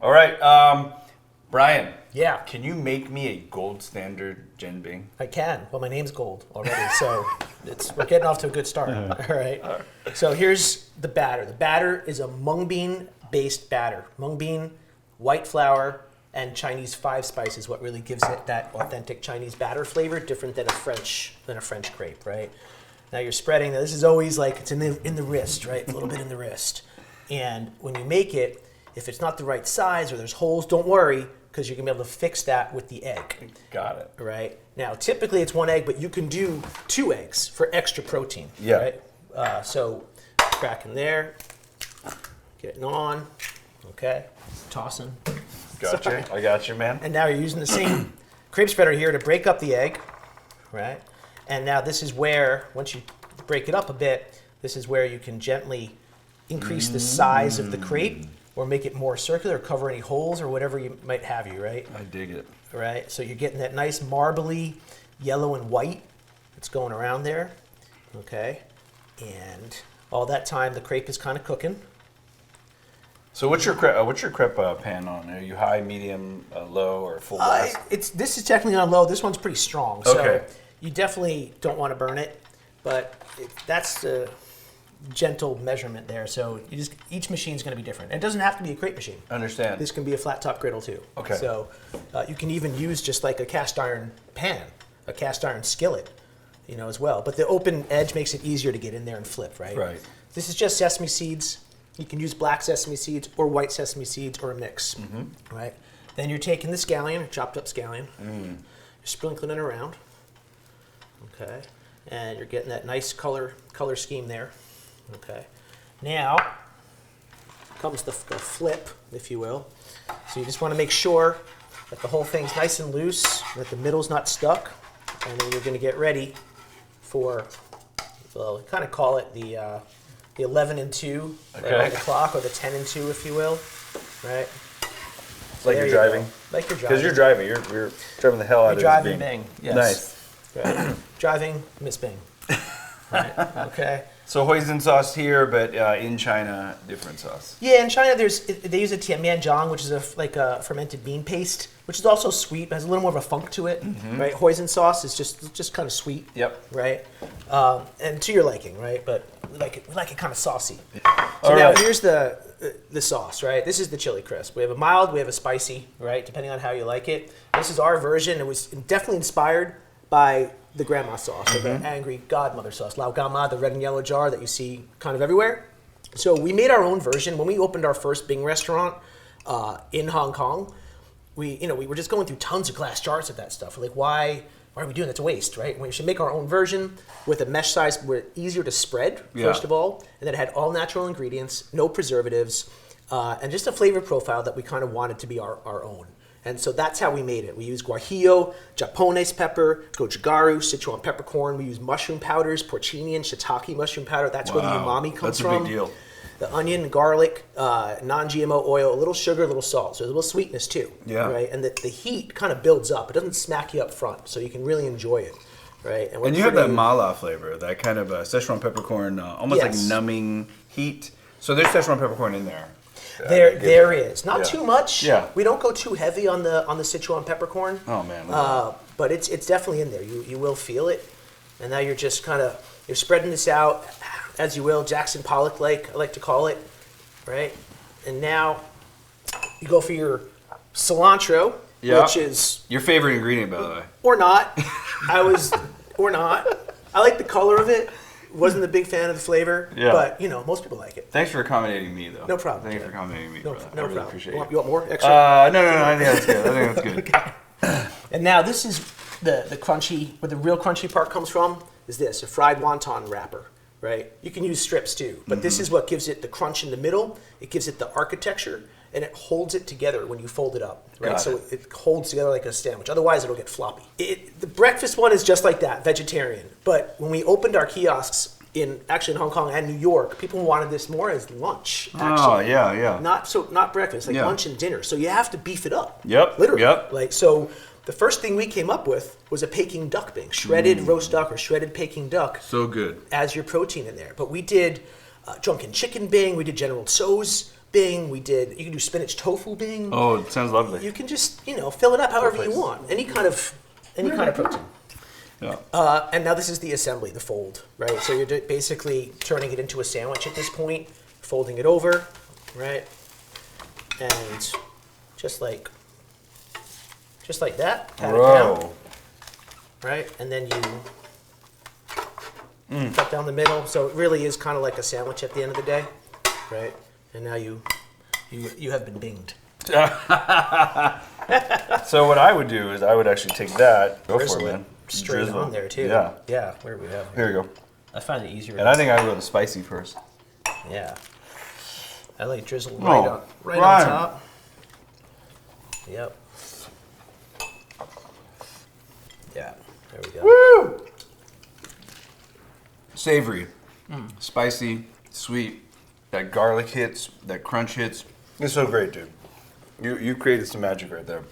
All right, Brian. Yeah. Can you make me a gold standard Jianbing? I can. Well, my name's Gold already, so we're getting off to a good start. All right. So here's the batter. The batter is a mung bean-based batter. Mung bean, white flour, and Chinese 5 spice is what really gives it that authentic Chinese batter flavor, different than a French crepe, right? Now you're spreading. Now this is always like it's in the wrist, right? A little bit in the wrist. And when you make it, if it's not the right size or there's holes, don't worry, because you're gonna be able to fix that with the egg. Got it. Right? Now, typically it's 1 egg, but you can do 2 eggs for extra protein. Yeah. Right? So crack in there, getting on, okay, tossing. Gotcha. I got you, man. And now you're using the same crepe spreader here to break up the egg, right? And now this is where, once you break it up a bit, this is where you can gently increase the size of the crepe or make it more circular, cover any holes or whatever you might have right? I dig it. Right, so you're getting that nice marbly yellow and white that's going around there, okay? And all that time the crepe is kind of cooking. So what's your crepe pan on? Are you high, medium, low, or full blast? This is technically on low. This one's pretty strong, so Okay. you definitely don't want to burn it, but that's the gentle measurement there. So each machine's going to be different. And it doesn't have to be a crepe machine. Understand. This can be a flat top griddle too. Okay. So you can even use just like a cast iron pan, a cast iron skillet, as well. But the open edge makes it easier to get in there and flip, right? Right. This is just sesame seeds. You can use black sesame seeds or white sesame seeds or a mix, right? Then you're taking the scallion, chopped up scallion, you're sprinkling it around, okay? And you're getting that nice color scheme there, okay? Now comes the flip, if you will. So you just want to make sure that the whole thing's nice and loose, that the middle's not stuck, and then you're going to get ready for, well, kind of call it the 11 and 2 on the clock, or the 10 and 2, if you will, right? It's like you're driving. Like you're driving. Because you're driving. You're driving the hell out of this driving Bing. Bing. Yes. Nice. Right. Driving Miss Bing. Right. Okay. So hoisin sauce here, but in China, different sauce. Yeah, in China, they use a tianmianjiang, which is a fermented bean paste, which is also sweet, but has a little more of a funk to it, right? Hoisin sauce is just kind of sweet. Yep. Right. And to your liking, right? But we like it kind of saucy. All So now right. here's the sauce, right? This is the chili crisp. We have a mild, we have a spicy, right? Depending on how you like it. This is our version. It was definitely inspired by the grandma sauce, or the angry godmother sauce, Lao Gama, the red and yellow jar that you see kind of everywhere. So we made our own version. When we opened our first Bing restaurant in Hong Kong, we were just going through tons of glass jars of that stuff. We're like, why are we doing that? It's a waste, right? We should make our own version with a mesh size where it's easier to spread, first of all, and then it had all natural ingredients, no preservatives, and just a flavor profile that we kind of wanted to be our own. And so that's how we made it. We use guajillo, japones pepper, gochugaru, Sichuan peppercorn. We use mushroom powders, porcini and shiitake mushroom powder. That's where the umami comes from. That's a big deal. The onion, garlic, non-GMO oil, a little sugar, a little salt. So there's a little sweetness too. Yeah. Right? And the heat kind of builds up. It doesn't smack you up front, so you can really enjoy it. Right? And you have that mala flavor, that kind of Szechuan peppercorn, almost like numbing heat. So there's Szechuan peppercorn in there. There is. Not too much. Yeah. We don't go too heavy on the Sichuan peppercorn. Oh man. But it's definitely in there. You will feel it. And now you're just you're spreading this out as you will, Jackson Pollock like I like to call it, right? And now you go for your cilantro, which is your favorite ingredient, by the way. Or not. Or not. I like the color of it. Wasn't a big fan of the flavor, but most people like it. Thanks for accommodating me, though. No problem. Thanks for accommodating me. No I really problem. appreciate You it. want more extra? No. I think that's good. Okay. And now this is the crunchy, where the real crunchy part comes from. Is this a fried wonton wrapper? Right. You can use strips too, but this is what gives it the crunch in the middle. It gives it the architecture, and it holds it together when you fold it up. Right. So it holds together like a sandwich. Otherwise, it'll get floppy. The breakfast one is just like that, vegetarian. But when we opened our kiosks in Hong Kong and New York, people wanted this more as lunch. Actually. Oh yeah. Not breakfast, like lunch and dinner. So you have to beef it up. Yep. Literally. Yep. Like so. The first thing we came up with was a Peking duck Bing, shredded roast duck or shredded Peking duck. So good. As your protein in there. But we did drunken chicken Bing, we did General Tso's Bing. You can do spinach tofu Bing. Oh, it sounds lovely. You can just, fill it up however you want. Any kind of protein. Yeah. And now this is the assembly, the fold, right? So you're basically turning it into a sandwich at this point, folding it over, right? And just like that, pat it down, right? And then you cut down the middle. So it really is kind of like a sandwich at the end of the day, right? And now you have been binged. So what I would do is I would actually take that. Go Drizzle for it, man. straight Drizzle. on there too. Yeah. Yeah. Where do we have? Here you go. I find it easier. And I think I go the spicy first. Yeah. I like drizzle Oh, right on top. Yep. Yeah. There we go. Woo! Savory, spicy, sweet. That garlic hits, that crunch hits. It's so great, dude. You created some magic right there.